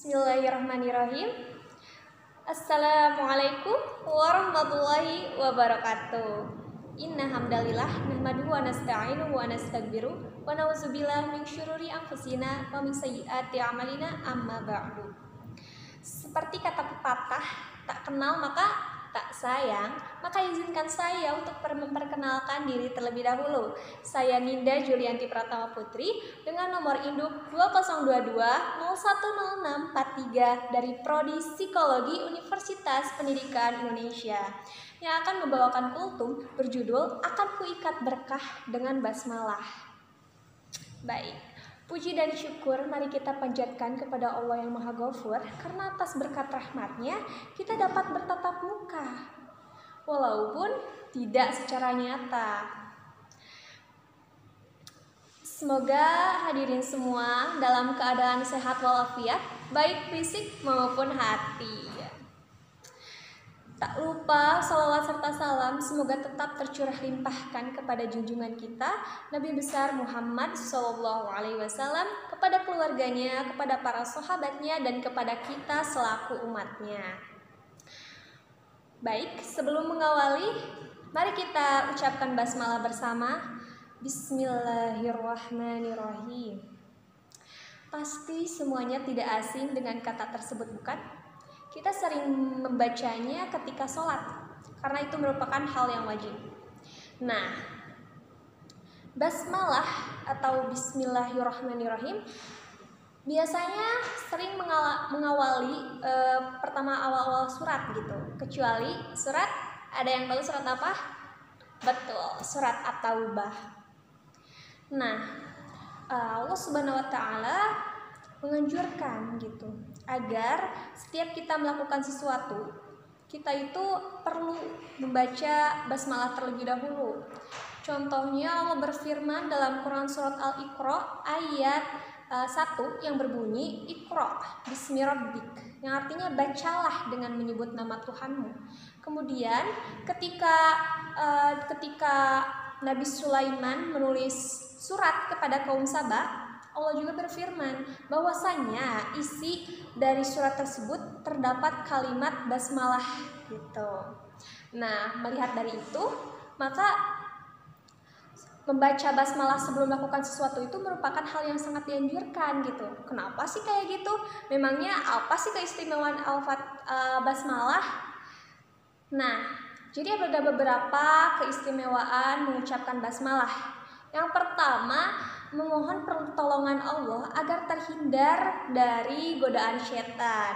Bismillahirrahmanirrahim. Assalamualaikum warahmatullahi wabarakatuh. Inna hamdalillah nahmaduhu wa nasta'inuhu wa nastaghfiruh wa na'udzubillahi min syururi anfusina wa min sayyiati a'malina amma ba'du. Seperti kata pepatah, tak kenal maka tak sayang, maka izinkan saya untuk memperkenalkan diri terlebih dahulu. Saya Ninda Julianti Pratama Putri dengan nomor induk 2022-010643 dari Prodi Psikologi Universitas Pendidikan Indonesia yang akan membawakan kultum berjudul Akan Kuikat Berkah dengan Basmalah. Baik, puji dan syukur mari kita panjatkan kepada Allah yang Maha Ghafur, karena atas berkat rahmatnya kita dapat bertatap muka walaupun tidak secara nyata. Semoga hadirin semua dalam keadaan sehat walafiat, baik fisik maupun hati. Tak lupa salawat serta salam semoga tetap tercurah limpahkan kepada junjungan kita Nabi besar Muhammad SAW, kepada keluarganya, kepada para sahabatnya, dan kepada kita selaku umatnya. Baik, sebelum mengawali, mari kita ucapkan basmalah bersama. Bismillahirrahmanirrahim. Pasti semuanya tidak asing dengan kata tersebut, bukan? Kita sering membacanya ketika sholat, karena itu merupakan hal yang wajib. Nah, basmalah atau bismillahirrahmanirrahim biasanya sering mengawali pertama awal-awal surat gitu. Kecuali surat, ada yang tahu surat apa? Betul, surat At-Taubah. Nah, Allah Subhanahu wa Ta'ala menganjurkan gitu agar setiap kita melakukan sesuatu, kita itu perlu membaca basmalah terlebih dahulu. Contohnya Allah berfirman dalam Quran surat Al-Iqra ayat 1 yang berbunyi Iqra bismi rabbik, yang artinya bacalah dengan menyebut nama Tuhanmu. Kemudian ketika Nabi Sulaiman menulis surat kepada kaum Saba, Allah juga berfirman bahwasanya isi dari surat tersebut terdapat kalimat basmalah gitu. Nah, melihat dari itu, maka membaca basmalah sebelum melakukan sesuatu itu merupakan hal yang sangat dianjurkan gitu. Kenapa sih kayak gitu? Memangnya apa sih keistimewaan basmalah? Nah, jadi ada beberapa keistimewaan mengucapkan basmalah. Yang pertama, memohon pertolongan Allah agar terhindar dari godaan setan.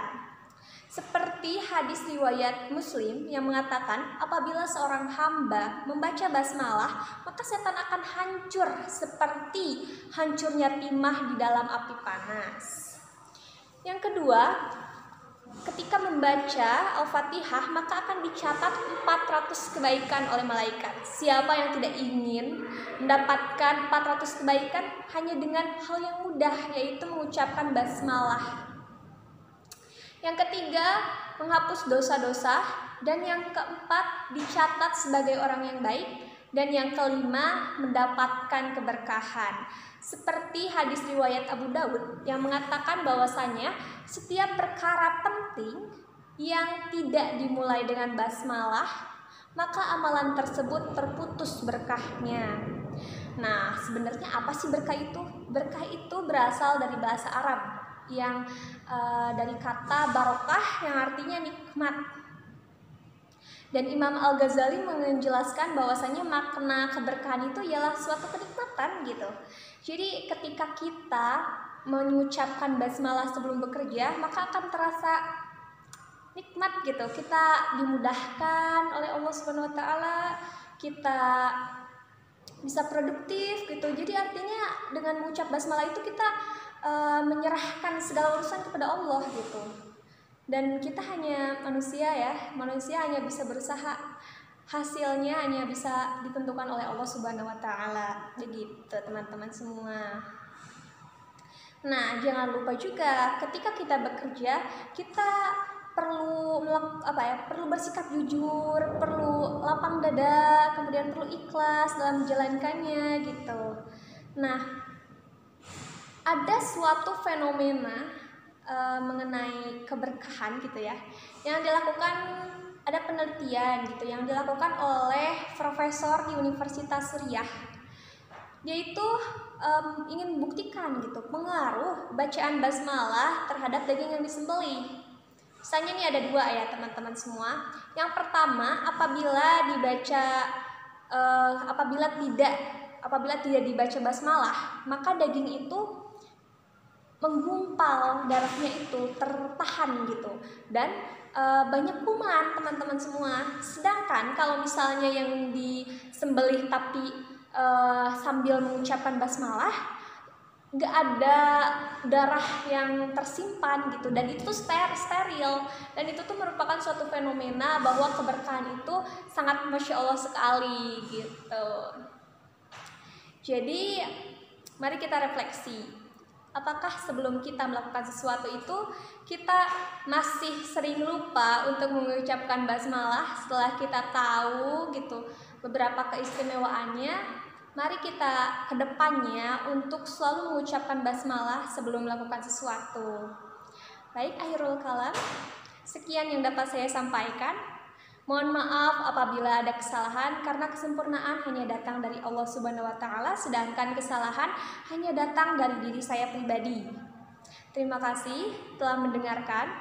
Seperti hadis riwayat Muslim yang mengatakan apabila seorang hamba membaca basmalah, maka setan akan hancur seperti hancurnya timah di dalam api panas. Yang kedua, ketika membaca Al-Fatihah maka akan dicatat 400 kebaikan oleh malaikat. Siapa yang tidak ingin mendapatkan 400 kebaikan hanya dengan hal yang mudah, yaitu mengucapkan basmalah. Yang ketiga, menghapus dosa-dosa. Dan yang keempat, dicatat sebagai orang yang baik. Dan yang kelima, mendapatkan keberkahan. Seperti hadis riwayat Abu Daud yang mengatakan bahwasanya setiap perkara penting yang tidak dimulai dengan basmalah, maka amalan tersebut terputus berkahnya. Nah, sebenarnya apa sih berkah itu? Berkah itu berasal dari bahasa Arab yang dari kata barokah yang artinya nikmat. Dan Imam Al-Ghazali menjelaskan bahwasanya makna keberkahan itu ialah suatu kenikmatan gitu. Jadi ketika kita mengucapkan basmalah sebelum bekerja, maka akan terasa nikmat gitu. Kita dimudahkan oleh Allah Subhanahu wa Ta'ala, kita bisa produktif gitu. Jadi artinya dengan mengucap basmalah itu kita menyerahkan segala urusan kepada Allah gitu. Dan kita hanya manusia ya, manusia hanya bisa berusaha, hasilnya hanya bisa ditentukan oleh Allah Subhanahu wa Ta'ala. Begitu teman-teman semua. Nah, jangan lupa juga ketika kita bekerja, kita perlu bersikap jujur, perlu lapang dada, kemudian perlu ikhlas dalam menjalankannya gitu. Nah, ada suatu fenomena mengenai keberkahan gitu ya, yang dilakukan, ada penelitian gitu yang dilakukan oleh profesor di Universitas Suriah. Dia itu ingin membuktikan gitu pengaruh bacaan basmalah terhadap daging yang disembelih. Misalnya nih ada dua ya teman-teman semua. Yang pertama, apabila tidak dibaca basmalah, maka daging itu menggumpal, darahnya itu tertahan gitu, dan banyak kuman teman-teman semua. Sedangkan kalau misalnya yang disembelih tapi sambil mengucapkan basmalah, nggak ada darah yang tersimpan gitu, dan itu steril, dan itu tuh merupakan suatu fenomena bahwa keberkahan itu sangat masya Allah sekali gitu. Jadi mari kita refleksi. Apakah sebelum kita melakukan sesuatu itu kita masih sering lupa untuk mengucapkan basmalah setelah kita tahu gitu beberapa keistimewaannya? Mari kita kedepannya untuk selalu mengucapkan basmalah sebelum melakukan sesuatu. Baik, akhirul kalam. Sekian yang dapat saya sampaikan. Mohon maaf apabila ada kesalahan, karena kesempurnaan hanya datang dari Allah Subhanahu wa Ta'ala, sedangkan kesalahan hanya datang dari diri saya pribadi. Terima kasih telah mendengarkan,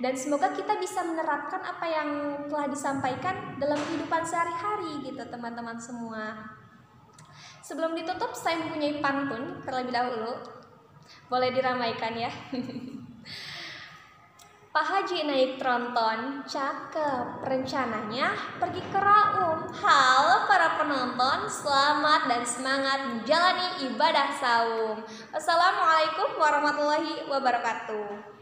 dan semoga kita bisa menerapkan apa yang telah disampaikan dalam kehidupan sehari-hari gitu teman-teman semua. Sebelum ditutup, saya mempunyai pantun terlebih dahulu. Boleh diramaikan ya. Pak Haji naik tronton, cakep rencananya pergi ke Raum. Halo para penonton, selamat dan semangat menjalani ibadah saum. Wassalamualaikum warahmatullahi wabarakatuh.